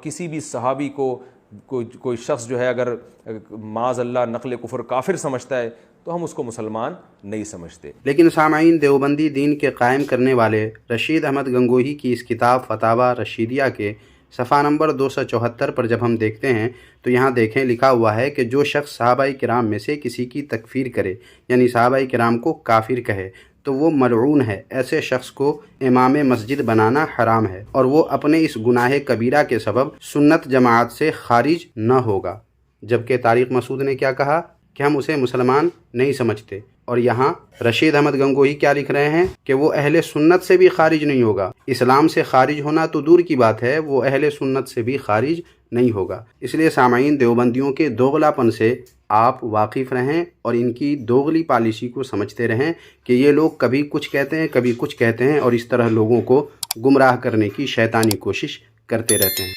किसी भी सहाबी को कोई शख्स जो है अगर माज़अल्लाह नक़ल कुफ़र काफिर समझता है तो हम उसको मुसलमान नहीं समझते। लेकिन सामाईन, देवबंदी दीन के कायम करने वाले रशीद अहमद गंगोही की इस किताब फतावा रशीदिया के सफ़ा नंबर 274 पर जब हम देखते हैं तो यहाँ देखें लिखा हुआ है कि जो शख्स सहाबाए किराम में से किसी की तकफ़ीर करे, यानी सहाबाए किराम को काफिर कहे, तो वो मलऊन है। ऐसे शख्स को इमाम मस्जिद बनाना हराम है और वो अपने इस गुनाह कबीरा के सबब सुन्नत जमात से खारिज न होगा। जबकि तारिक मसूद ने क्या कहा कि हम उसे मुसलमान नहीं समझते, और यहाँ रशीद अहमद गंगोही क्या लिख रहे हैं कि वो अहले सुन्नत से भी खारिज नहीं होगा। इस्लाम से खारिज होना तो दूर की बात है, वो अहले सुन्नत से भी खारिज नहीं होगा। इसलिए सामाईन, देवबंदियों के दोगलापन से आप वाकिफ़ रहें और इनकी दोगली पॉलिसी को समझते रहें कि ये लोग कभी कुछ कहते हैं कभी कुछ कहते हैं और इस तरह लोगों को गुमराह करने की शैतानी कोशिश करते रहते हैं।